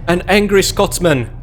An angry Scotsman!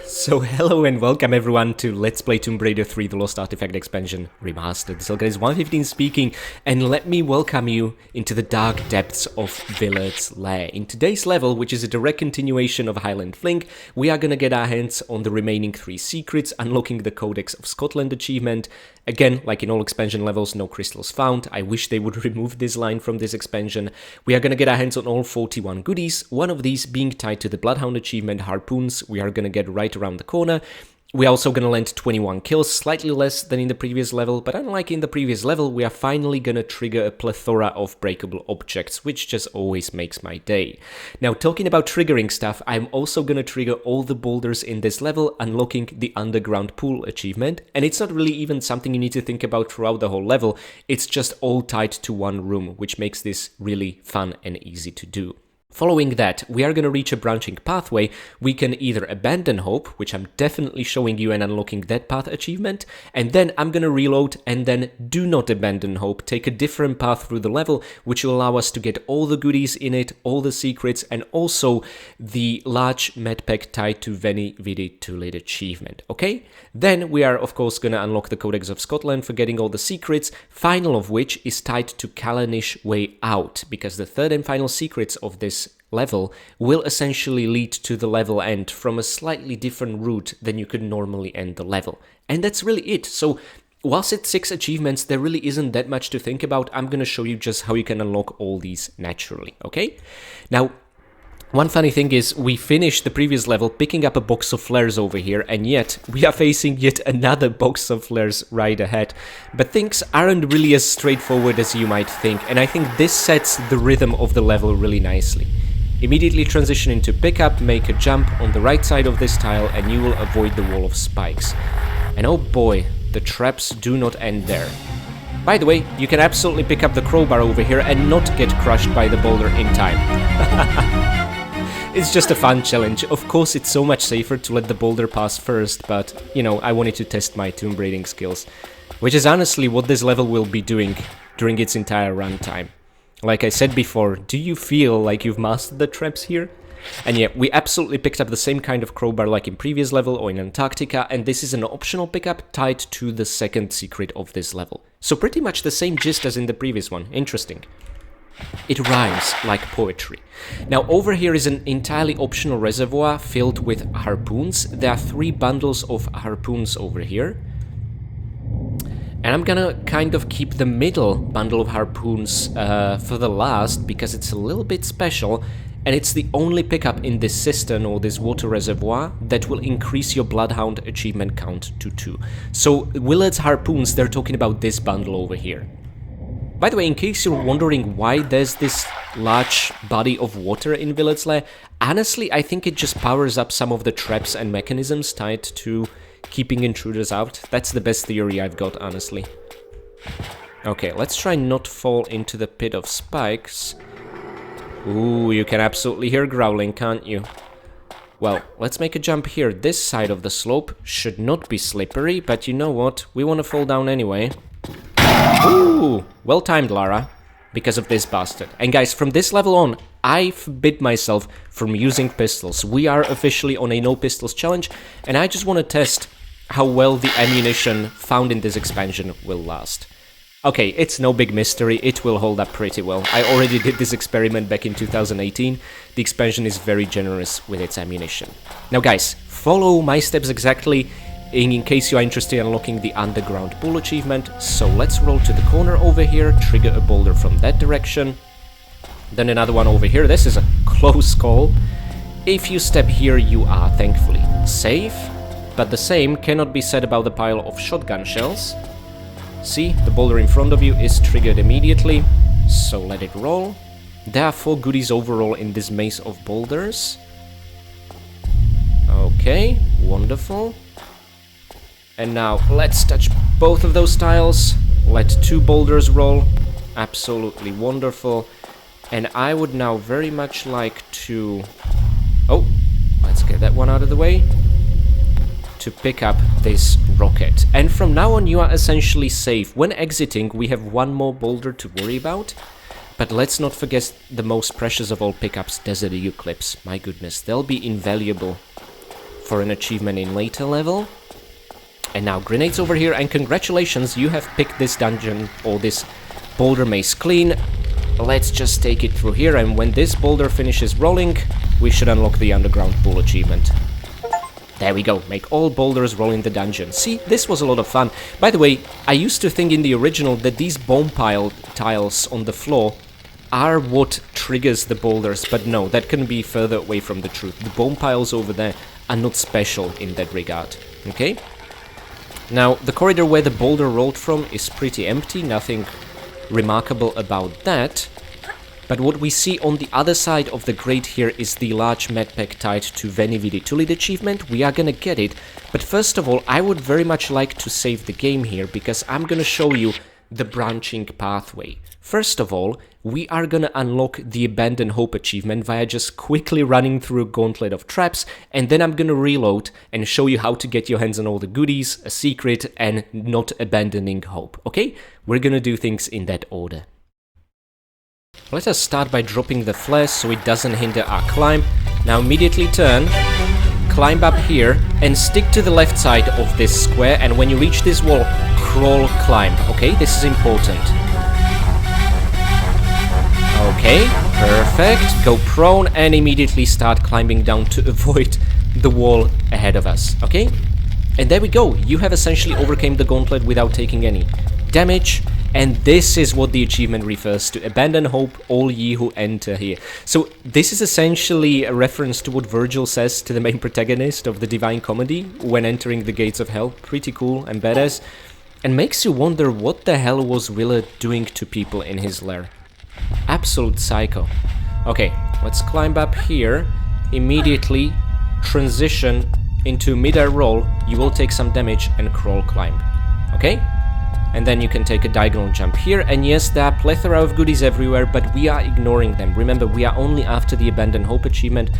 So hello and welcome everyone to Let's Play Tomb Raider 3 The Lost Artifact Expansion Remastered. This is 115 speaking, and let me welcome you into the dark depths of Willard's Lair. In today's level, which is a direct continuation of Highland Fling, we are gonna get our hands on the remaining 3 secrets, unlocking the Codex of Scotland achievement. Again, like in all expansion levels, no crystals found. I wish they would remove this line from this expansion. We are gonna get our hands on all 41 goodies, one of these being tied to the Bloodhound achievement, Harpoons. We are gonna get right around the corner. We're also gonna land 21 kills, slightly less than in the previous level, but unlike in the previous level, we are finally gonna trigger a plethora of breakable objects, which just always makes my day. Now, talking about triggering stuff, I'm also gonna trigger all the boulders in this level, unlocking the underground pool achievement, and it's not really even something you need to think about throughout the whole level, it's just all tied to one room, which makes this really fun and easy to do. Following that, we are going to reach a branching pathway. We can either abandon hope, which I'm definitely showing you and unlocking that path achievement, and then I'm going to reload and then do not abandon hope, take a different path through the level, which will allow us to get all the goodies in it, all the secrets, and also the large medpack tied to Veni, Vidi, Tulit achievement, okay? Then we are of course going to unlock the Codex of Scotland for getting all the secrets, final of which is tied to Callanish Way Out, because the third and final secrets of this level will essentially lead to the level end from a slightly different route than you could normally end the level. And that's really it. So whilst it's 6 achievements, there really isn't that much to think about. I'm going to show you just how you can unlock all these naturally, okay? Now, one funny thing is, we finished the previous level picking up a box of flares over here, and yet we are facing yet another box of flares right ahead. But things aren't really as straightforward as you might think, and I think this sets the rhythm of the level really nicely. Immediately transition into pickup, make a jump on the right side of this tile, and you will avoid the wall of spikes. And oh boy, the traps do not end there. By the way, you can absolutely pick up the crowbar over here and not get crushed by the boulder in time. It's just a fun challenge. Of course, it's so much safer to let the boulder pass first, but, you know, I wanted to test my tomb raiding skills, which is honestly what this level will be doing during its entire runtime. Like I said before, do you feel like you've mastered the traps here? And yeah, we absolutely picked up the same kind of crowbar like in previous level or in Antarctica, and this is an optional pickup tied to the second secret of this level. So pretty much the same gist as in the previous one. Interesting. It rhymes like poetry. Now over here is an entirely optional reservoir filled with harpoons. There are 3 bundles of harpoons over here. And I'm gonna kind of keep the middle bundle of harpoons for the last, because it's a little bit special, and it's the only pickup in this cistern or this water reservoir that will increase your Bloodhound achievement count to 2. So Willard's harpoons, they're talking about this bundle over here. By the way, in case you're wondering why there's this large body of water in Willard's Lair, honestly I think it just powers up some of the traps and mechanisms tied to keeping intruders out. That's the best theory I've got, honestly. Okay, let's try not fall into the pit of spikes. Ooh, you can absolutely hear growling, can't you? Well, let's make a jump here. This side of the slope should not be slippery, but you know what? We want to fall down anyway. Ooh, well timed, Lara, because of this bastard. And guys, from this level on, I forbid myself from using pistols. We are officially on a no pistols challenge, and I just want to test how well the ammunition found in this expansion will last. Okay, it's no big mystery, it will hold up pretty well. I already did this experiment back in 2018. The expansion is very generous with its ammunition. Now guys, follow my steps exactly in case you are interested in unlocking the underground pool achievement. So let's roll to the corner over here, trigger a boulder from that direction. Then another one over here. This is a close call. If you step here, you are thankfully safe, but the same cannot be said about the pile of shotgun shells. See, the boulder in front of you is triggered immediately, so let it roll. There are 4 goodies overall in this maze of boulders. Okay, wonderful. And now let's touch both of those tiles. Let 2 boulders roll. Absolutely wonderful. And I would now very much like to... Oh, let's get that one out of the way. to pick up this rocket. And from now on you are essentially safe. When exiting we have one more boulder to worry about. But let's not forget the most precious of all pickups, Desert Eagle Clips. My goodness, they'll be invaluable for an achievement in later level. And now grenades over here, and congratulations, you have picked this dungeon or this boulder maze clean. Let's just take it through here, and when this boulder finishes rolling, we should unlock the underground pool achievement. There we go, make all boulders roll in the dungeon. See, this was a lot of fun. By the way, I used to think in the original that these bone pile tiles on the floor are what triggers the boulders, but no, that can be further away from the truth. The bone piles over there are not special in that regard, okay? Now, the corridor where the boulder rolled from is pretty empty, nothing remarkable about that. But what we see on the other side of the grate here is the large medpack tied to Veni, Vidi, Tulit achievement. We are gonna get it, but first of all, I would very much like to save the game here, because I'm gonna show you the branching pathway. First of all, we are gonna unlock the Abandon Hope achievement via just quickly running through a gauntlet of traps, and then I'm gonna reload and show you how to get your hands on all the goodies, a secret, and not abandoning hope, okay? We're gonna do things in that order. Let us start by dropping the flare so it doesn't hinder our climb. Now immediately turn, climb up here, and stick to the left side of this square, and when you reach this wall, crawl climb, okay? This is important. Okay, perfect. Go prone and immediately start climbing down to avoid the wall ahead of us, okay? And there we go. You have essentially overcame the gauntlet without taking any damage. And this is what the achievement refers to. Abandon hope, all ye who enter here. So this is essentially a reference to what Virgil says to the main protagonist of the Divine Comedy when entering the gates of hell. Pretty cool and badass. And makes you wonder what the hell was Willard doing to people in his lair. Absolute psycho. Okay, let's climb up here. Immediately transition into mid-air roll. You will take some damage and crawl climb. Okay? And then you can take a diagonal jump here. And yes, there are a plethora of goodies everywhere, but we are ignoring them. Remember, we are only after the Abandon Hope achievement,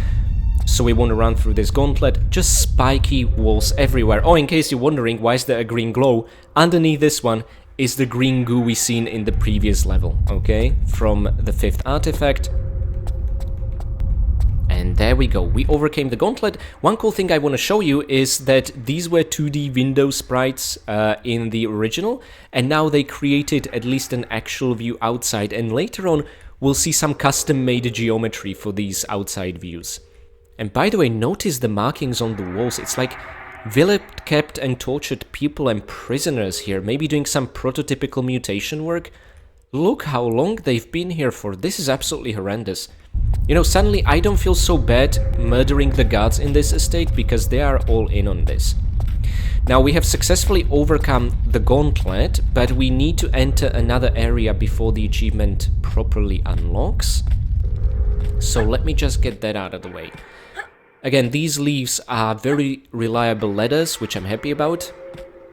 so we want to run through this gauntlet. Just spiky walls everywhere. Oh, in case you're wondering, why is there a green glow? Underneath this one is the green goo we seen in the previous level, okay? From the 5th artifact. And there we go, we overcame the gauntlet. One cool thing I want to show you is that these were 2D window sprites in the original, and now they created at least an actual view outside, and later on we'll see some custom-made geometry for these outside views. And by the way, notice the markings on the walls. It's like Willard kept and tortured people and prisoners here, maybe doing some prototypical mutation work. Look how long they've been here for. This is absolutely horrendous. You know, suddenly I don't feel so bad murdering the guards in this estate because they are all in on this. Now we have successfully overcome the gauntlet, but we need to enter another area before the achievement properly unlocks. So let me just get that out of the way. Again, these leaves are very reliable ladders, which I'm happy about.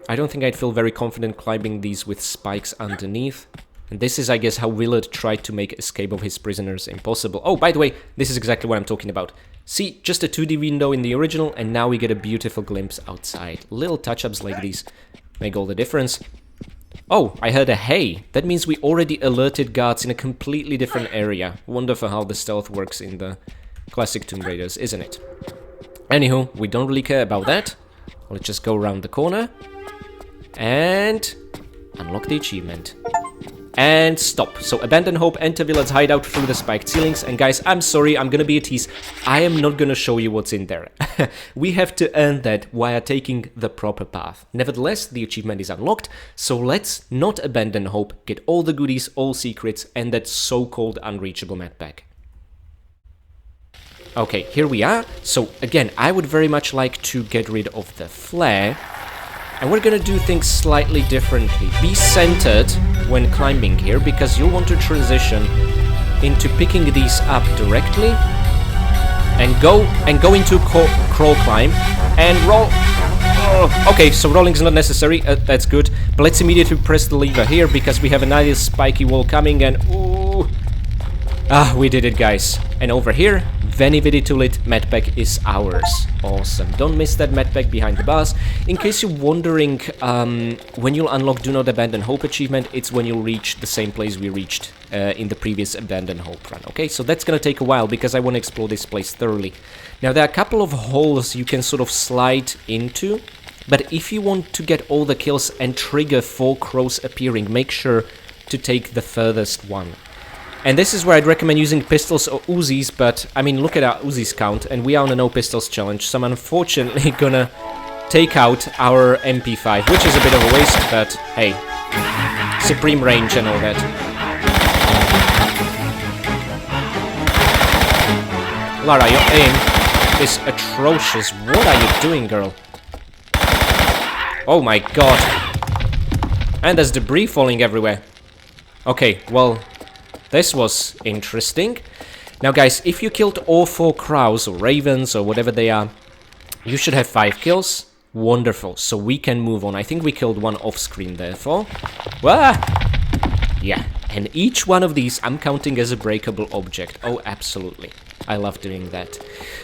I don't think I'd feel very confident climbing these with spikes underneath. And this is, I guess, how Willard tried to make escape of his prisoners impossible. Oh, by the way, this is exactly what I'm talking about. See, just a 2D window in the original, and now we get a beautiful glimpse outside. Little touch-ups like these make all the difference. Oh, I heard a hey. That means we already alerted guards in a completely different area. Wonderful how the stealth works in the classic Tomb Raiders, isn't it? Anywho, we don't really care about that. Let's just go around the corner and unlock the achievement. And stop. So Abandon Hope, enter Willard's hideout through the spiked ceilings. And guys, I'm sorry, I'm gonna be a tease. I am not gonna show you what's in there. We have to earn that while taking the proper path. Nevertheless, the achievement is unlocked, so let's not abandon hope, get all the goodies, all secrets, and that so-called unreachable medpack. Okay, here we are. So again, I would very much like to get rid of the flare. And we're gonna do things slightly differently. Be centered when climbing here, because you'll want to transition into picking these up directly and go into crawl climb and roll. Oh, okay, so rolling is not necessary. That's good. But let's immediately press the lever here because we have a nice spiky wall coming and ooh. Ah, we did it, guys. And over here, Veni, Vidi, Tulit, medpack is ours. Awesome. Don't miss that medpack behind the bars. In case you're wondering, when you'll unlock Do Not Abandon Hope achievement, it's when you'll reach the same place we reached in the previous Abandon Hope run, okay? So that's gonna take a while, because I want to explore this place thoroughly. Now, there are a couple of holes you can sort of slide into, but if you want to get all the kills and trigger 4 crows appearing, make sure to take the furthest one. And this is where I'd recommend using pistols or Uzis, but, I mean, look at our Uzis count, and we are on a no pistols challenge, so I'm unfortunately gonna take out our MP5, which is a bit of a waste, but, hey, supreme range and all that. Lara, your aim is atrocious. What are you doing, girl? Oh my god. And there's debris falling everywhere. Okay, well... this was interesting. Now, guys, if you killed all 4 crows or ravens or whatever they are, you should have 5 kills. Wonderful. So we can move on. I think we killed one off-screen, therefore. Wah! Yeah. And each one of these I'm counting as a breakable object. Oh, absolutely. I love doing that.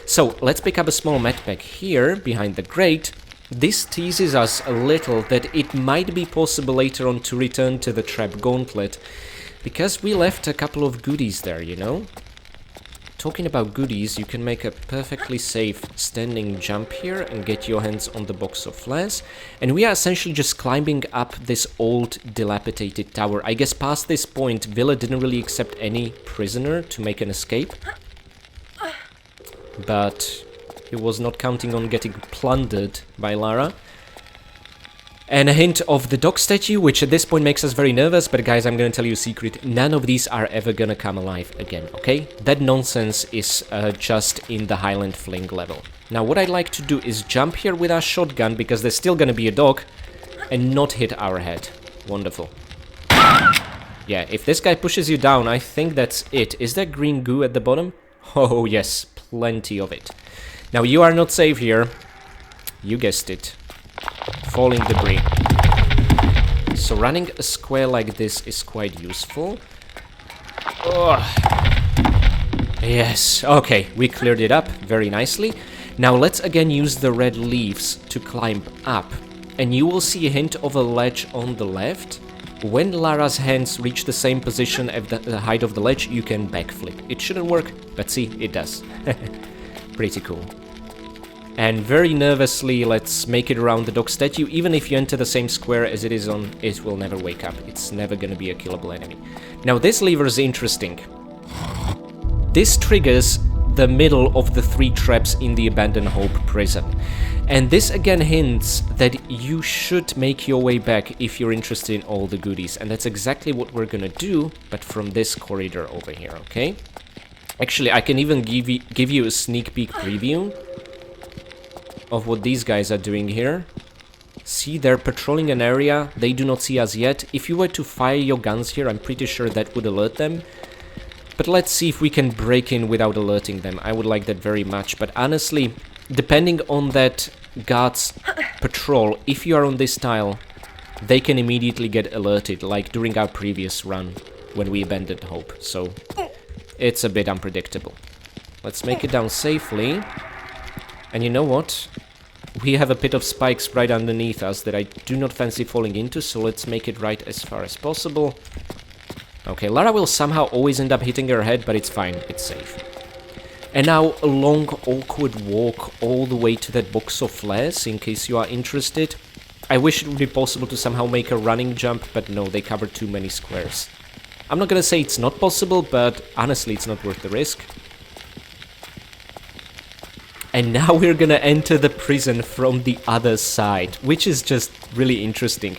So, let's pick up a small medpack here, behind the grate. This teases us a little that it might be possible later on to return to the trap gauntlet. Because we left a couple of goodies there, you know? Talking about goodies, you can make a perfectly safe standing jump here and get your hands on the box of flares. And we are essentially just climbing up this old, dilapidated tower. I guess past this point, Willard didn't really accept any prisoner to make an escape. But he was not counting on getting plundered by Lara. And a hint of the dog statue, which at this point makes us very nervous, but guys, I'm gonna tell you a secret, none of these are ever gonna come alive again, okay? That nonsense is just in the Highland Fling level. Now, what I'd like to do is jump here with our shotgun, because there's still gonna be a dog, and not hit our head. Wonderful. Yeah, if this guy pushes you down, I think that's it. Is there green goo at the bottom? Oh, yes, plenty of it. Now, you are not safe here. You guessed it. Falling debris. So running a square like this is quite useful. Ugh. Yes, okay, we cleared it up very nicely. Now let's again use the red leaves to climb up. And you will see a hint of a ledge on the left. When Lara's hands reach the same position at the height of the ledge, you can backflip. It shouldn't work, but see, it does. Pretty cool. And very nervously, let's make it around the dog statue. Even if you enter the same square as it is on, it will never wake up. It's never gonna be a killable enemy. Now, this lever is interesting. This triggers the middle of the 3 traps in the Abandoned Hope prison. And this again hints that you should make your way back if you're interested in all the goodies. And that's exactly what we're gonna do, but from this corridor over here, okay? Actually, I can even give you a sneak peek preview of what these guys are doing here. See, they're patrolling an area. They do not see us yet. If you were to fire your guns here, I'm pretty sure that would alert them. But let's see if we can break in without alerting them. I would like that very much. But honestly, depending on that guard's patrol, if you are on this tile, they can immediately get alerted, like during our previous run when we abandoned Hope. So it's a bit unpredictable. Let's make it down safely. And you know what? We have a pit of spikes right underneath us that I do not fancy falling into, so let's make it right as far as possible. Okay, Lara will somehow always end up hitting her head, but it's fine, it's safe. And now a long, awkward walk all the way to that box of flares, in case you are interested. I wish it would be possible to somehow make a running jump, but no, they cover too many squares. I'm not gonna say it's not possible, but honestly, it's not worth the risk. And now we're gonna enter the prison from the other side, which is just really interesting.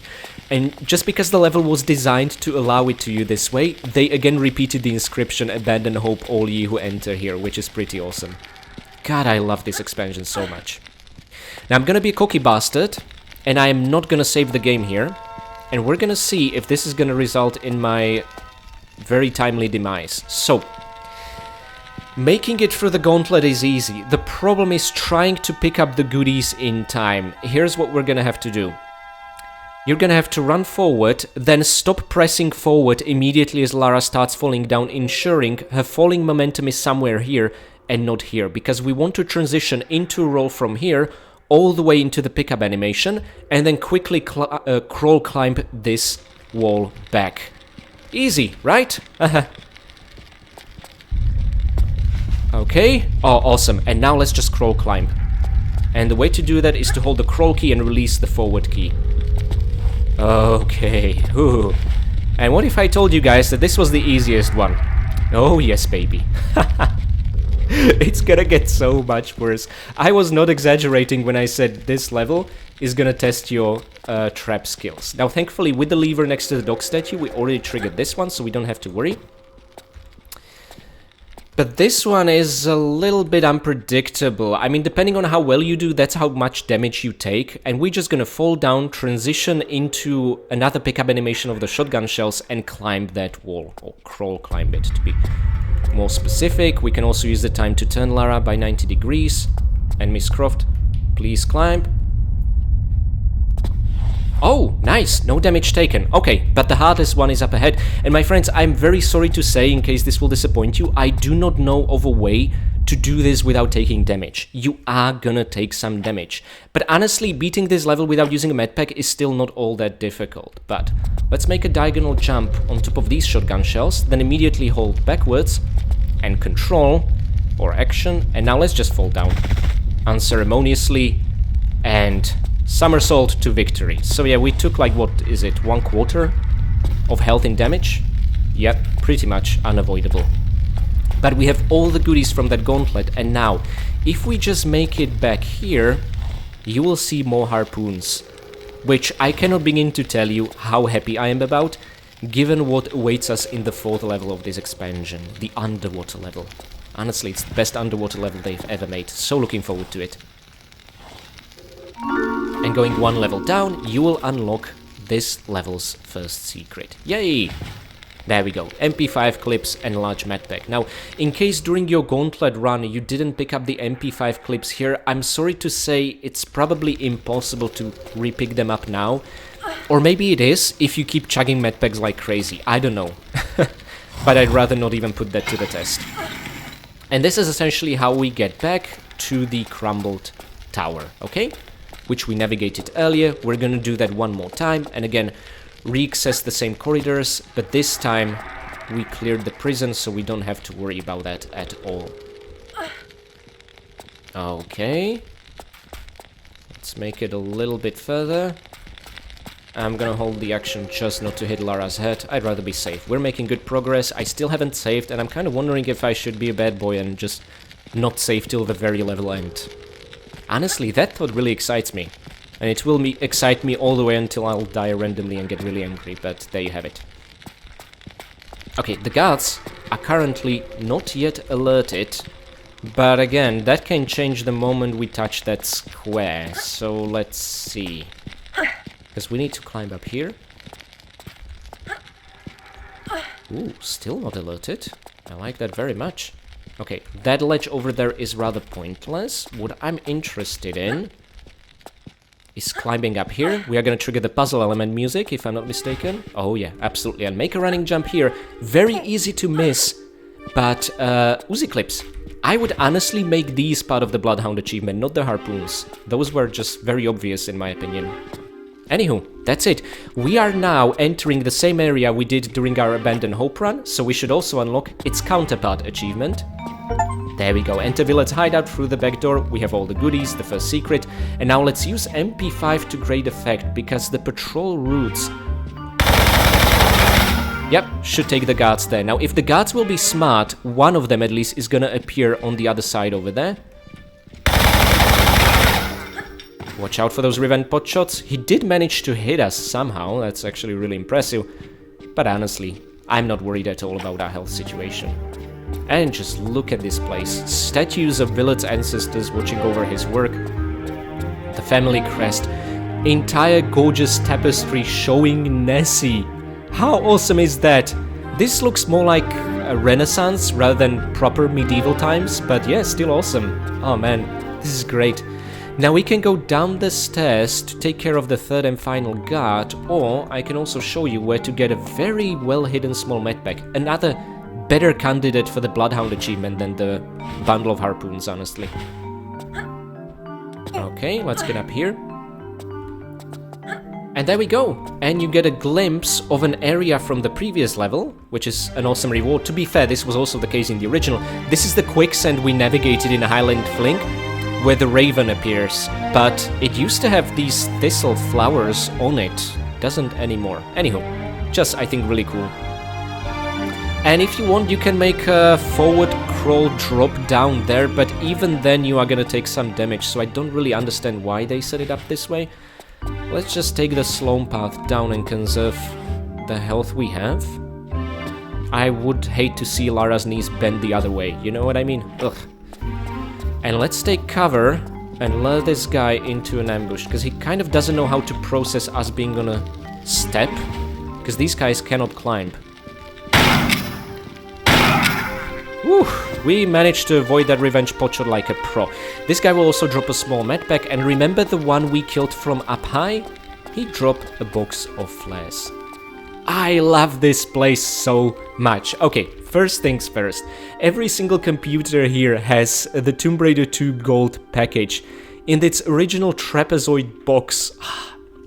And just because the level was designed to allow it to you this way, they again repeated the inscription, "Abandon Hope, all ye who enter here," which is pretty awesome. God, I love this expansion so much. Now I'm gonna be a cocky bastard, and I am not gonna save the game here. And we're gonna see if this is gonna result in my very timely demise. So, making it through the gauntlet is easy. The problem is trying to pick up the goodies in time. Here's what we're gonna have to do. You're gonna have to run forward, then stop pressing forward immediately as Lara starts falling down, ensuring her falling momentum is somewhere here and not here, because we want to transition into a roll from here all the way into the pickup animation, and then quickly crawl climb this wall back. Easy, right? Okay, oh awesome, and now let's just crawl climb. And the way to do that is to hold the crawl key and release the forward key. Okay, ooh. And what if I told you guys that this was the easiest one? Oh yes, baby. It's gonna get so much worse. I was not exaggerating when I said this level is gonna test your trap skills. Now thankfully with the lever next to the dog statue we already triggered this one, so we don't have to worry. But this one is a little bit unpredictable. I mean, depending on how well you do, that's how much damage you take. And we're just gonna fall down, transition into another pickup animation of the shotgun shells and climb that wall. Or crawl climb it, to be more specific. We can also use the time to turn Lara by 90 degrees. And Miss Croft, please climb. Oh, nice, no damage taken. Okay, but the hardest one is up ahead. And my friends, I'm very sorry to say, in case this will disappoint you, I do not know of a way to do this without taking damage. You are gonna take some damage. But honestly, beating this level without using a medpack is still not all that difficult. But let's make a diagonal jump on top of these shotgun shells, then immediately hold backwards and control or action. And now let's just fall down unceremoniously and somersault to victory. So yeah, we took like, what is it, 1/4 of health in damage? Yep, pretty much unavoidable. But we have all the goodies from that gauntlet, and now, if we just make it back here, you will see more harpoons. Which I cannot begin to tell you how happy I am about, given what awaits us in the 4th level of this expansion, the underwater level. Honestly, it's the best underwater level they've ever made, so looking forward to it. And going 1 level down, you will unlock this level's first secret. Yay! There we go, MP5 clips and large medpack. Now, in case during your gauntlet run you didn't pick up the MP5 clips here, I'm sorry to say it's probably impossible to repick them up now. Or maybe it is, if you keep chugging medpacks like crazy, I don't know. But I'd rather not even put that to the test. And this is essentially how we get back to the crumbled tower, okay? Which we navigated earlier. We're gonna do that one more time, and again, re-access the same corridors, but this time we cleared the prison, so we don't have to worry about that at all. Okay. Let's make it a little bit further. I'm gonna hold the action just not to hit Lara's head. I'd rather be safe. We're making good progress. I still haven't saved, and I'm kind of wondering if I should be a bad boy and just not save till the very level end. Honestly, that thought really excites me. And it will excite me all the way until I'll die randomly and get really angry, but there you have it. Okay, the guards are currently not yet alerted, but again, that can change the moment we touch that square, so let's see. Because we need to climb up here. Ooh, still not alerted. I like that very much. Okay, that ledge over there is rather pointless. What I'm interested in is climbing up here. We are gonna trigger the puzzle element music, if I'm not mistaken. Oh yeah, absolutely. And make a running jump here. Very easy to miss, but Uzi clips. I would honestly make these part of the Bloodhound achievement, not the harpoons. Those were just very obvious in my opinion. Anywho, that's it. We are now entering the same area we did during our Abandoned Hope run, so we should also unlock its counterpart achievement. There we go, enter Willard's hideout through the back door. We have all the goodies, the first secret, and now let's use MP5 to great effect, because the patrol routes... Yep, should take the guards there. Now, if the guards will be smart, one of them at least is gonna appear on the other side over there. Watch out for those revenge pot shots. He did manage to hit us somehow, that's actually really impressive. But honestly, I'm not worried at all about our health situation. And just look at this place. Statues of Willard's ancestors watching over his work. The family crest. Entire gorgeous tapestry showing Nessie. How awesome is that? This looks more like a Renaissance rather than proper medieval times, but yeah, still awesome. Oh man, this is great. Now we can go down the stairs to take care of the third and final guard, or I can also show you where to get a very well hidden small medpack. Another better candidate for the Bloodhound achievement than the bundle of harpoons, honestly. Okay, let's get up here. And there we go, and you get a glimpse of an area from the previous level, which is an awesome reward. To be fair, this was also the case in the original. This is the quicksand we navigated in Highland Flink, where the raven appears, but it used to have these thistle flowers on it. Doesn't anymore. Anywho, just I think really cool. And if you want, you can make a forward crawl drop down there, but even then you are gonna take some damage, so I don't really understand why they set it up this way. Let's just take the slow path down and conserve the health we have. I would hate to see Lara's knees bend the other way, you know what I mean? Ugh. And let's take cover and lure this guy into an ambush, because he kind of doesn't know how to process us being on a step, because these guys cannot climb. Woo! We managed to avoid that revenge potshot like a pro. This guy will also drop a small medpack, and remember the one we killed from up high? He dropped a box of flares. I love this place so much. Okay, first things first. Every single computer here has the Tomb Raider 2 Gold package in its original trapezoid box.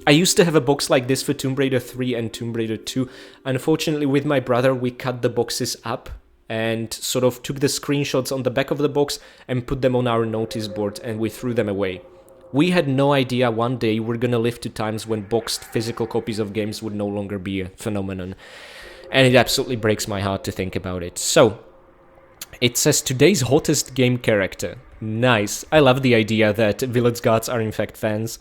I used to have a box like this for Tomb Raider 3 and Tomb Raider 2. Unfortunately, with my brother, we cut the boxes up and sort of took the screenshots on the back of the box and put them on our notice board, and we threw them away. We had no idea one day we're gonna live to times when boxed physical copies of games would no longer be a phenomenon. And it absolutely breaks my heart to think about it. So, it says today's hottest game character. Nice. I love the idea that Willard's guards are in fact fans.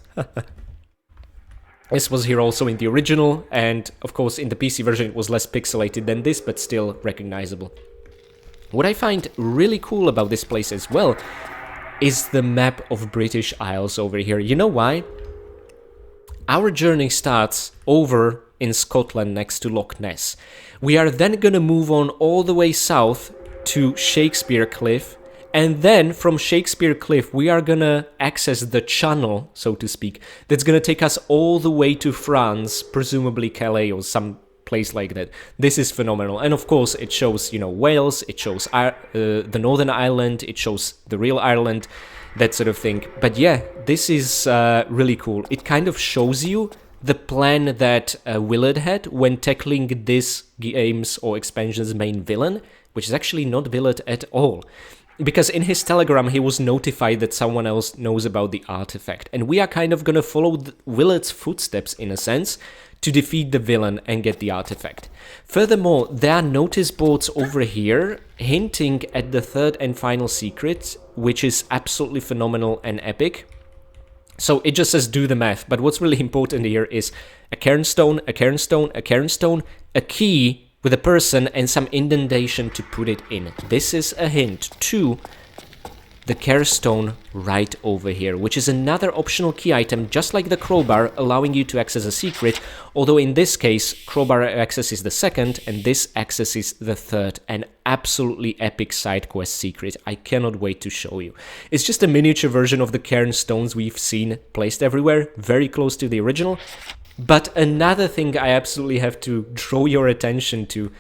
This was here also in the original, and of course in the PC version it was less pixelated than this, but still recognizable. What I find really cool about this place as well is the map of British Isles over here. You know why? Our journey starts over in Scotland next to Loch Ness. We are then gonna move on all the way south to Shakespeare Cliff, and then from Shakespeare Cliff we are gonna access the channel, so to speak, that's gonna take us all the way to France, presumably Calais or some place like that. This is phenomenal. And of course it shows, you know, Wales, it shows the Northern Ireland, it shows the real Ireland, that sort of thing. But yeah, this is really cool. It kind of shows you the plan that Willard had when tackling this game's or expansion's main villain, which is actually not Willard at all. Because in his telegram he was notified that someone else knows about the artifact, and we are kind of gonna follow Willard's footsteps in a sense to defeat the villain and get the artifact. Furthermore, there are notice boards over here hinting at the third and final secret, which is absolutely phenomenal and epic. So it just says do the math, but what's really important here is a cairn stone, a cairn stone, a cairn stone, a key with a person and some indentation to put it in. This is a hint to the cairn stone right over here, which is another optional key item, just like the crowbar, allowing you to access a secret, although in this case, crowbar access is the second, and this access is the third, an absolutely epic side quest secret. I cannot wait to show you. It's just a miniature version of the cairn stones we've seen placed everywhere, very close to the original. But another thing I absolutely have to draw your attention to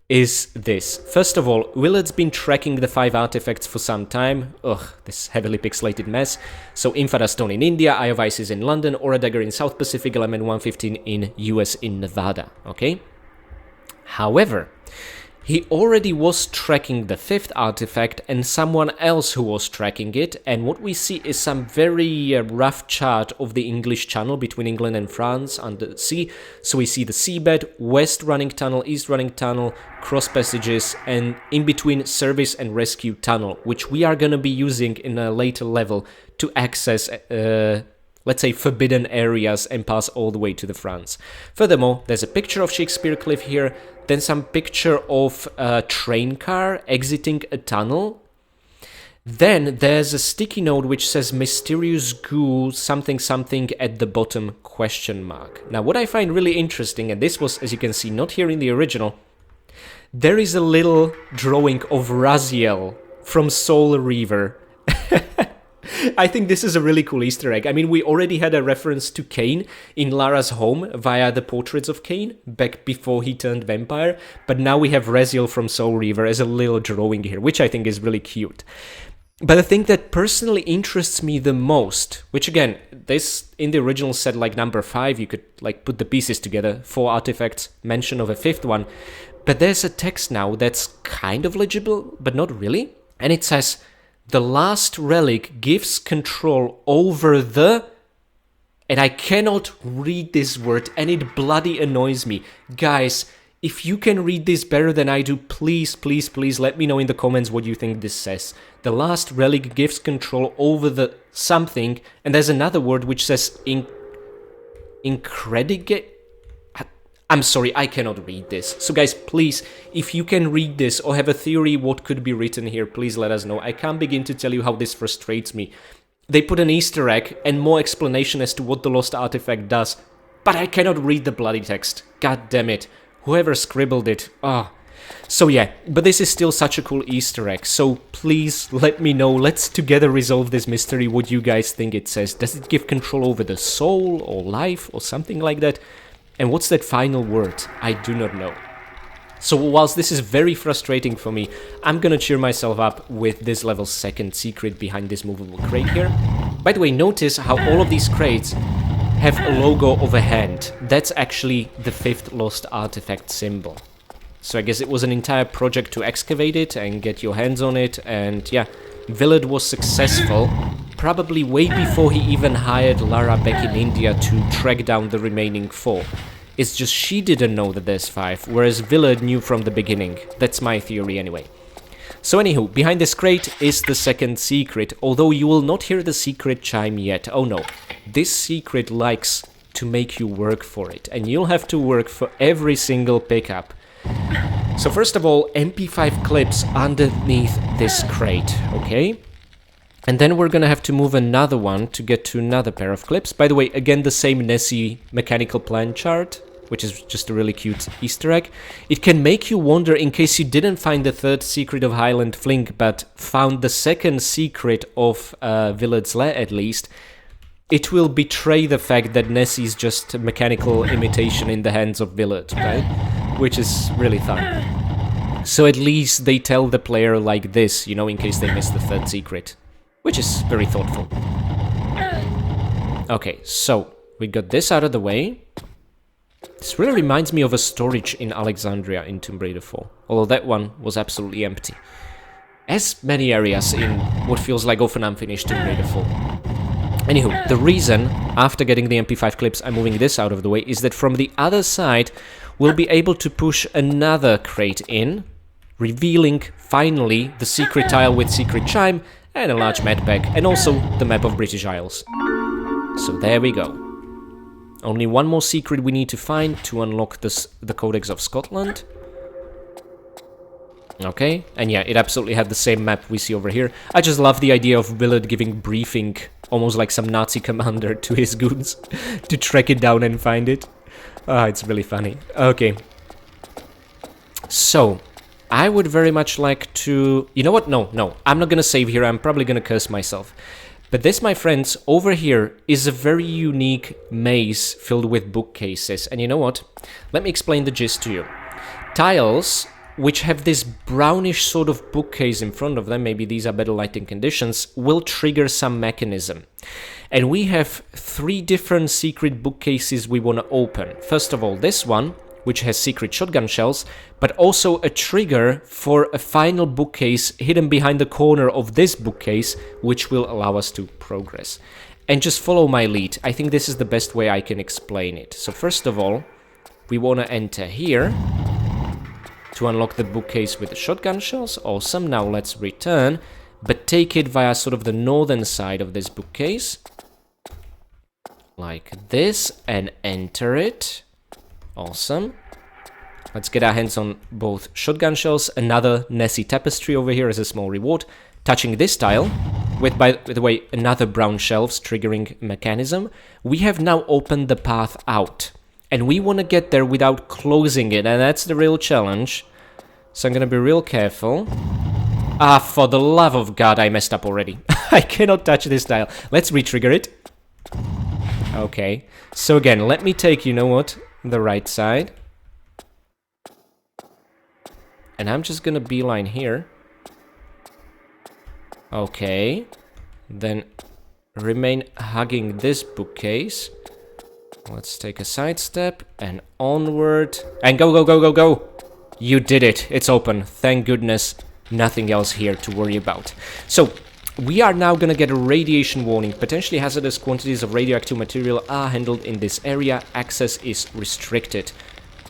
is this. First of all, Willard's been tracking the 5 artifacts for some time. Ugh, this heavily pixelated mess. So Infada Stone in India, Eye of Isis in London, Aura Dagger in South Pacific, Element 115 in US in Nevada, okay? However, he already was tracking the 5th artifact and someone else who was tracking it, and what we see is some very rough chart of the English Channel between England and France under the sea. So we see the seabed, west running tunnel, east running tunnel, cross passages, and in between service and rescue tunnel, which we are going to be using in a later level to access let's say forbidden areas and pass all the way to the France. Furthermore, there's a picture of Shakespeare Cliff here, then some picture of a train car exiting a tunnel. Then there's a sticky note which says mysterious ghoul something something at the bottom question mark. Now what I find really interesting, and this was, as you can see, not here in the original, there is a little drawing of Raziel from Soul Reaver. I think this is a really cool Easter egg. I mean, we already had a reference to Cain in Lara's home via the portraits of Cain back before he turned vampire, but now we have Raziel from Soul Reaver as a little drawing here, which I think is really cute. But the thing that personally interests me the most, which again, this in the original set, like number 5, you could like put the pieces together, 4 artifacts, mention of a 5th one, but there's a text now that's kind of legible, but not really, and it says, the last relic gives control over the... And I cannot read this word, and it bloody annoys me. Guys, if you can read this better than I do, please, please, please let me know in the comments what you think this says. The last relic gives control over the something, and there's another word which says incredigate. I'm sorry, I cannot read this. So guys, please, if you can read this or have a theory what could be written here, please let us know. I can't begin to tell you how this frustrates me. They put an Easter egg and more explanation as to what the lost artifact does, but I cannot read the bloody text. God damn it. Whoever scribbled it. Ah. So yeah, but this is still such a cool Easter egg, so please let me know. Let's together resolve this mystery, what you guys think it says. Does it give control over the soul or life or something like that? And what's that final word? I do not know. So whilst this is very frustrating for me, I'm gonna cheer myself up with this level 2nd secret behind this movable crate here. By the way, notice how all of these crates have a logo of a hand. That's actually the 5th lost artifact symbol. So I guess it was an entire project to excavate it and get your hands on it, and yeah, Willard was successful, probably way before he even hired Lara back in India to track down the remaining 4. It's just she didn't know that there's 5, whereas Willard knew from the beginning. That's my theory anyway. So anywho, behind this crate is the 2nd secret, although you will not hear the secret chime yet. Oh no, this secret likes to make you work for it, and you'll have to work for every single pickup. So first of all, MP5 clips underneath this crate, okay? And then we're gonna have to move another one to get to another pair of clips. By the way, again, the same Nessie mechanical plan chart, which is just a really cute Easter egg. It can make you wonder, in case you didn't find the 3rd secret of Highland Flink, but found the 2nd secret of Willard's Lair at least, it will betray the fact that Nessie is just a mechanical imitation in the hands of Willard, right? Which is really fun. So at least they tell the player like this, you know, in case they miss the 3rd secret. Which is very thoughtful. Okay, so we got this out of the way. This really reminds me of a storage in Alexandria in Tomb Raider 4. Although that one was absolutely empty. As many areas in what feels like often unfinished Tomb Raider 4. Anywho, the reason, after getting the MP5 clips, I'm moving this out of the way, is that from the other side, we'll be able to push another crate in, revealing, finally, the secret tile with secret chime, and a large med pack, and also the map of British Isles. So there we go. Only one more secret we need to find to unlock the Codex of Scotland. Okay, and yeah, it absolutely had the same map we see over here. I just love the idea of Willard giving briefing, almost like some Nazi commander, to his goons to track it down and find it. Ah, it's really funny. Okay. So, I would very much like to... You know what? No. I'm not gonna save here. I'm probably gonna curse myself. But this, my friends, over here is a very unique maze filled with bookcases. And you know what? Let me explain the gist to you. Tiles, which have this brownish sort of bookcase in front of them, maybe these are better lighting conditions, will trigger some mechanism. And we have 3 different secret bookcases we want to open. First of all, this one, which has secret shotgun shells, but also a trigger for a final bookcase hidden behind the corner of this bookcase, which will allow us to progress. And just follow my lead. I think this is the best way I can explain it. So first of all, we want to enter here to unlock the bookcase with the shotgun shells. Awesome. Now let's return, but take it via sort of the northern side of this bookcase. Like this, and enter it. Awesome. Let's get our hands on both shotgun shells. Another Nessie tapestry over here as a small reward. Touching this tile, with, by the way, another brown shelves triggering mechanism, we have now opened the path out. And we want to get there without closing it, and that's the real challenge. So I'm going to be real careful. Ah, for the love of God, I messed up already. I cannot touch this tile. Let's re-trigger it. Okay. So again, let me take, you know what? The right side. And I'm just gonna beeline here. Okay. Then remain hugging this bookcase. Let's take a side step and onward. And go, go, go, go, go! You did it. It's open. Thank goodness. Nothing else here to worry about. So, we are now gonna get a radiation warning. Potentially hazardous quantities of radioactive material are handled in this area. Access is restricted.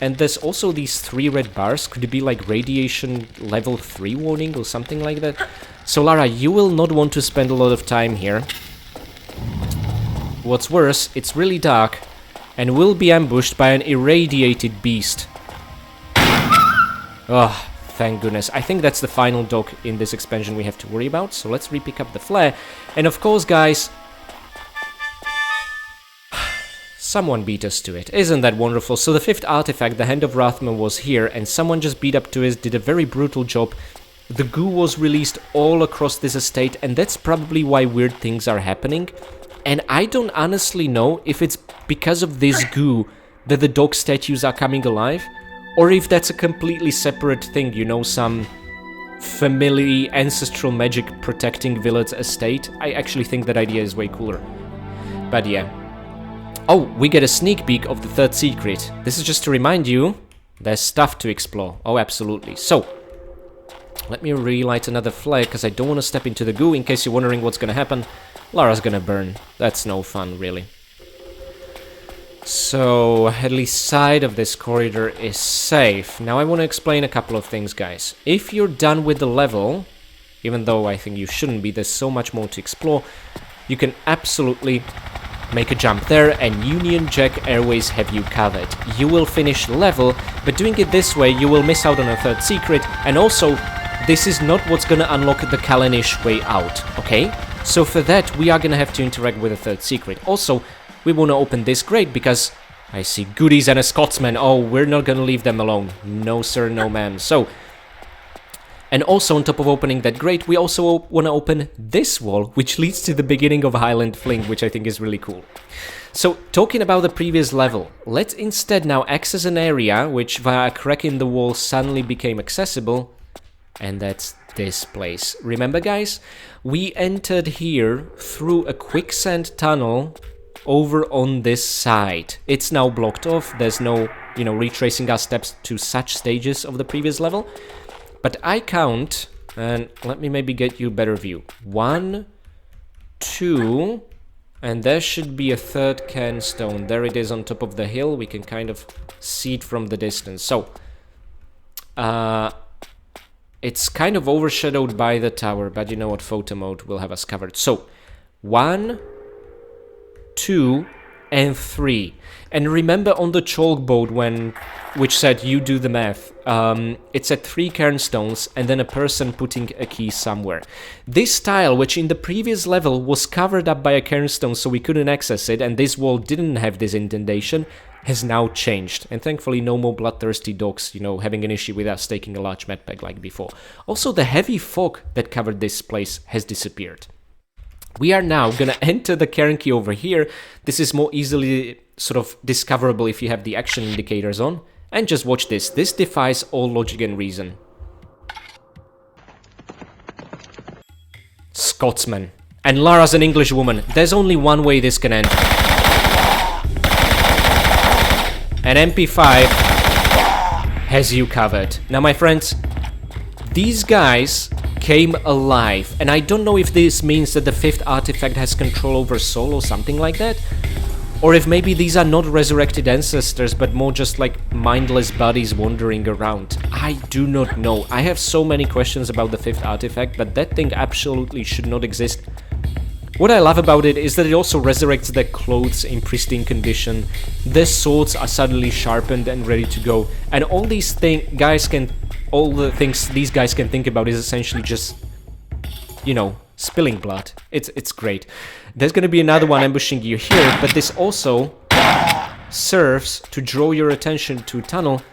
And there's also these 3 red bars. Could it be like radiation level 3 warning or something like that? So Lara, you will not want to spend a lot of time here. What's worse, it's really dark and will be ambushed by an irradiated beast. Oh, thank goodness. I think that's the final dog in this expansion we have to worry about. So let's re-pick up the flare. And of course, guys, someone beat us to it. Isn't that wonderful? So the 5th artifact, the Hand of Rathma, was here, and someone just beat up to it, did a very brutal job. The goo was released all across this estate, and that's probably why weird things are happening. And I don't honestly know if it's because of this goo that the dog statues are coming alive, or if that's a completely separate thing, you know, some family ancestral magic protecting Willard's estate. I actually think that idea is way cooler. But yeah. Oh, we get a sneak peek of the 3rd secret. This is just to remind you, there's stuff to explore. Oh, absolutely. So, let me relight another flare, because I don't want to step into the goo, in case you're wondering what's going to happen. Lara's going to burn. That's no fun, really. So, at least side of this corridor is safe. Now I want to explain a couple of things, guys. If you're done with the level, even though I think you shouldn't be, there's so much more to explore, you can absolutely make a jump there, and Union Jack Airways have you covered. You will finish the level, but doing it this way, you will miss out on a 3rd secret, and also, this is not what's gonna unlock the Callanish Way Out, okay? So for that, we are gonna have to interact with a 3rd secret. Also, we wanna open this grate, because I see goodies and a Scotsman. Oh, we're not gonna leave them alone. No sir, no ma'am. So, and also on top of opening that grate, we also want to open this wall, which leads to the beginning of Highland Fling, which I think is really cool. So, talking about the previous level, let's instead now access an area which via a crack in the wall suddenly became accessible, and that's this place. Remember, guys? We entered here through a quicksand tunnel over on this side. It's now blocked off. There's no, you know, retracing our steps to such stages of the previous level. But I count, and let me maybe get you a better view. 1, 2, and there should be a 3rd cairn stone. There it is on top of the hill. We can kind of see it from the distance. So, it's kind of overshadowed by the tower, but you know what, photo mode will have us covered. So, 1, 2, and 3. And remember on the chalk board which said you do the math, it said 3 cairn stones and then a person putting a key somewhere. This tile, which in the previous level was covered up by a cairn stone so we couldn't access it, and this wall didn't have this indentation, has now changed. And thankfully no more bloodthirsty dogs, you know, having an issue with us taking a large medpack like before. Also, the heavy fog that covered this place has disappeared. We are now gonna enter the Cairn Key over here. This is more easily sort of discoverable if you have the action indicators on. And just watch this. This defies all logic and reason. Scotsman. And Lara's an English woman. There's only one way this can end. An MP5 has you covered. Now, my friends, these guys came alive, and I don't know if this means that the 5th artifact has control over soul or something like that, or if maybe these are not resurrected ancestors but more just like mindless bodies wandering around. I do not know. I have so many questions about the 5th artifact, but that thing absolutely should not exist. What I love about it is that it also resurrects their clothes in pristine condition. Their swords are suddenly sharpened and ready to go, and all the things these guys can think about is essentially just, you know, spilling blood. It's great. There's gonna be another one ambushing you here, but this also serves to draw your attention to a tunnel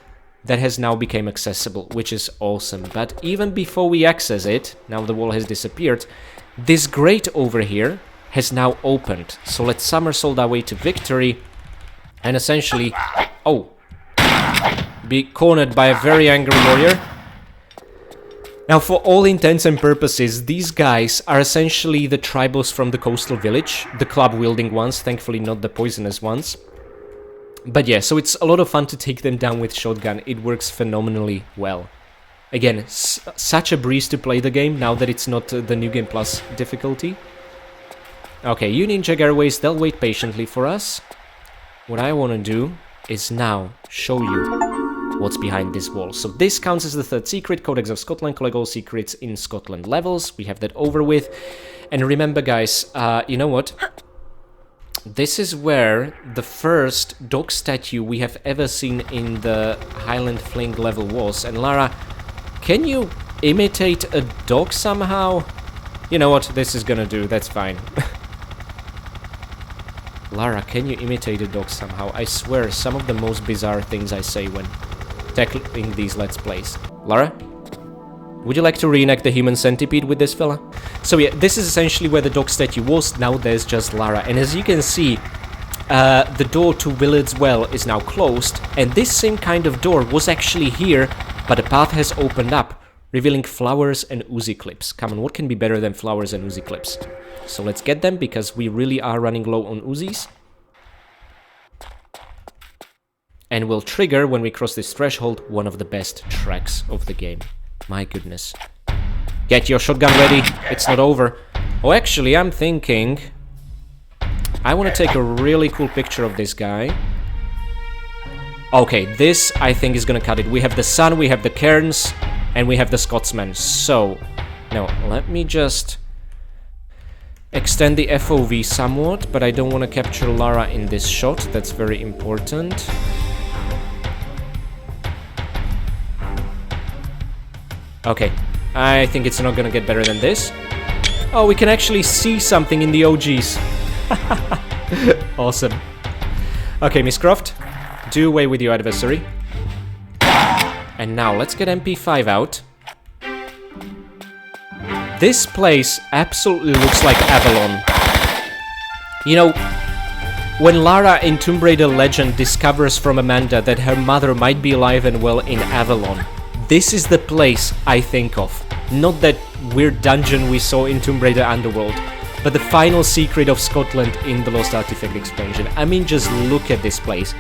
that has now become accessible, which is awesome. But even before we access it, now the wall has disappeared, This grate over here has now opened. So let's somersault our way to victory and essentially, be cornered by a very angry warrior. Now, for all intents and purposes, these guys are essentially the tribals from the coastal village, the club-wielding ones, thankfully not the poisonous ones. But yeah, so it's a lot of fun to take them down with shotgun. It works phenomenally well. Again, such a breeze to play the game now that it's not the New Game Plus difficulty. Okay, you Ninja Garways, they'll wait patiently for us. What I want to do is now show you what's behind this wall. So this counts as the third secret, Codex of Scotland, collect all secrets in Scotland levels. We have that over with. And remember guys, you know what? This is where the first dog statue we have ever seen in the Highland Fling level was. And Lara, can you imitate a dog somehow? You know what? This is gonna do. That's fine. Lara, can you imitate a dog somehow? I swear, some of the most bizarre things I say when tackling these Let's Plays. Lara? Would you like to reenact the human centipede with this fella? So yeah, this is essentially where the dog statue was. Now there's just Lara. And as you can see, the door to Willard's well is now closed. And this same kind of door was actually here, but a path has opened up, revealing flowers and Uzi clips. Come on, what can be better than flowers and Uzi clips? So let's get them, because we really are running low on Uzis. And we'll trigger, when we cross this threshold, one of the best tracks of the game. My goodness. Get your shotgun ready, it's not over. Oh, actually, I'm thinking I want to take a really cool picture of this guy. Okay, this, I think, is gonna cut it. We have the sun, we have the cairns, and we have the Scotsman. So, now, let me just extend the FOV somewhat, but I don't want to capture Lara in this shot. That's very important. Okay, I think it's not gonna get better than this. Oh, we can actually see something in the OGs. Awesome. Okay, Miss Croft, do away with your adversary. And now, let's get MP5 out. This place absolutely looks like Avalon. You know, when Lara in Tomb Raider Legend discovers from Amanda that her mother might be alive and well in Avalon, this is the place I think of. Not that weird dungeon we saw in Tomb Raider Underworld, but the final secret of Scotland in the Lost Artifact expansion. I mean, just look at this place.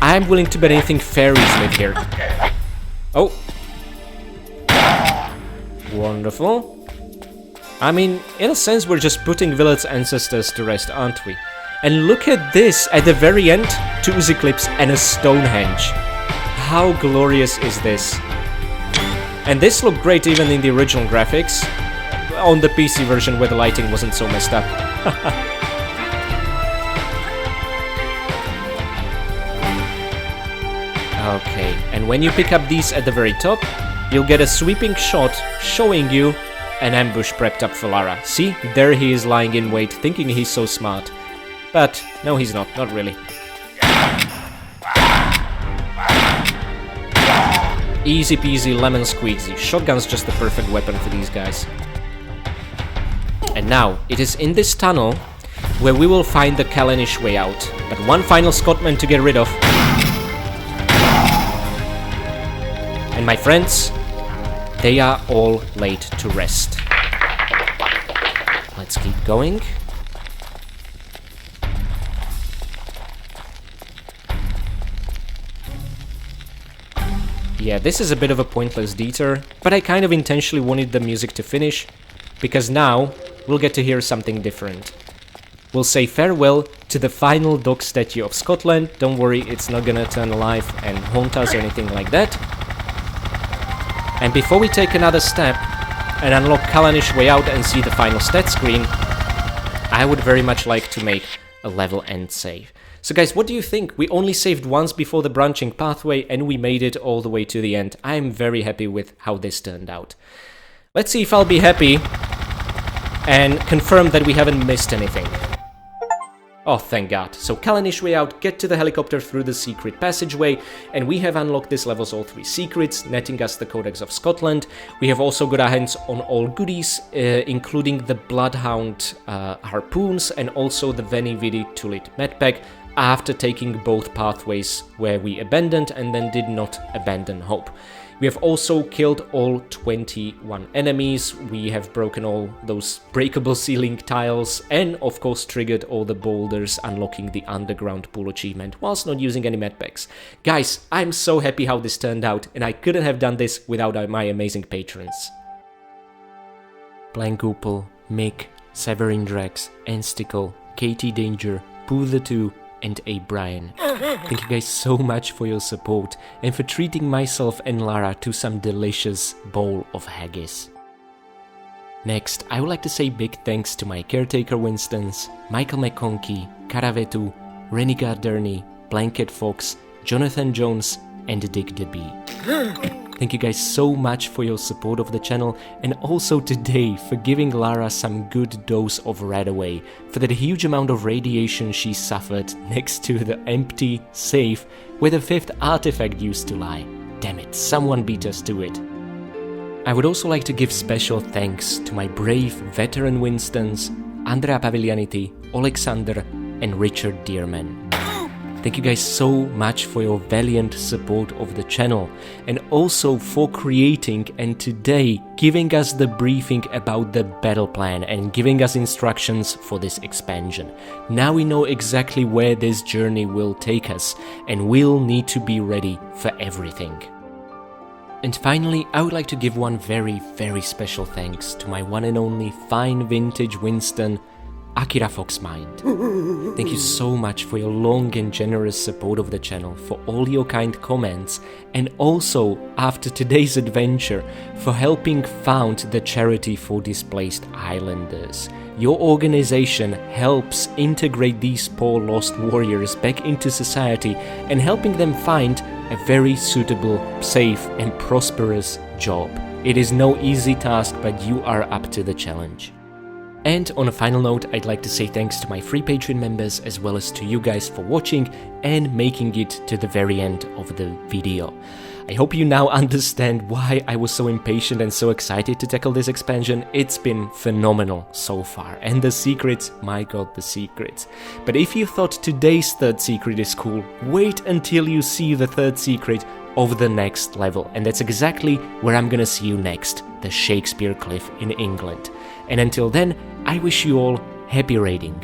I'm willing to bet anything fairies live here. Oh. Wonderful. I mean, in a sense, we're just putting Willard's ancestors to rest, aren't we? And look at this, at the very end, 2 Uzi clips and a Stonehenge. How glorious is this? And this looked great even in the original graphics, on the PC version where the lighting wasn't so messed up. Okay, and when you pick up these at the very top, you'll get a sweeping shot showing you an ambush prepped up for Lara. See, there he is lying in wait, thinking he's so smart. But no, he's not really. Easy peasy lemon squeezy. Shotgun's just the perfect weapon for these guys. And now, it is in this tunnel where we will find the Callanish Way Out. But one final Scotman to get rid of. And my friends, they are all laid to rest. Let's keep going. Yeah, this is a bit of a pointless detour, but I kind of intentionally wanted the music to finish, because now we'll get to hear something different. We'll say farewell to the final dog statue of Scotland. Don't worry, it's not gonna turn alive and haunt us or anything like that. And before we take another step and unlock Callanish Way Out and see the final stat screen, I would very much like to make a level end save. So guys, what do you think? We only saved once before the branching pathway and we made it all the way to the end. I am very happy with how this turned out. Let's see if I'll be happy and confirm that we haven't missed anything. Oh, thank God. So Callanish Way Out, get to the helicopter through the secret passageway, and we have unlocked this level's all 3 secrets, netting us the Codex of Scotland. We have also got our hands on all goodies, including the Bloodhound harpoons and also the Veni, Vidi, Tulit medpack, after taking both pathways where we abandoned and then did not abandon hope. We have also killed all 21 enemies, we have broken all those breakable ceiling tiles, and of course triggered all the boulders, unlocking the underground pool achievement whilst not using any medpacks. Guys, I'm so happy how this turned out, and I couldn't have done this without my amazing patrons. Blankopal, Mick, Severin Drax, Ensticle, Katie Danger, Pooh the 2, and A. Brian. Thank you guys so much for your support and for treating myself and Lara to some delicious bowl of haggis. Next, I would like to say big thanks to my caretaker Winstons, Michael McConkey, Karavetu, Renny Garderney, Blanket Fox, Jonathan Jones, and Dick DeBee. Thank you guys so much for your support of the channel, and also today for giving Lara some good dose of Radaway for that huge amount of radiation she suffered next to the empty safe where the 5th artifact used to lie. Damn it, someone beat us to it. I would also like to give special thanks to my brave veteran Winstons, Andrea Paviglianiti, Alexander, and Richard Dearman. Thank you guys so much for your valiant support of the channel, and also for creating and today giving us the briefing about the battle plan and giving us instructions for this expansion. Now we know exactly where this journey will take us, and we'll need to be ready for everything. And finally, I would like to give one very, very special thanks to my one and only fine vintage Winston, Akira Foxmind. Thank you so much for your long and generous support of the channel, for all your kind comments, and also, after today's adventure, for helping found the charity for displaced islanders. Your organization helps integrate these poor lost warriors back into society and helping them find a very suitable, safe and prosperous job. It is no easy task, but you are up to the challenge. And on a final note, I'd like to say thanks to my free Patreon members as well as to you guys for watching and making it to the very end of the video. I hope you now understand why I was so impatient and so excited to tackle this expansion. It's been phenomenal so far, and the secrets, my god, the secrets. But if you thought today's 3rd secret is cool, wait until you see the 3rd secret of the next level, and that's exactly where I'm gonna see you next, the Shakespeare Cliff in England. And until then, I wish you all happy raiding.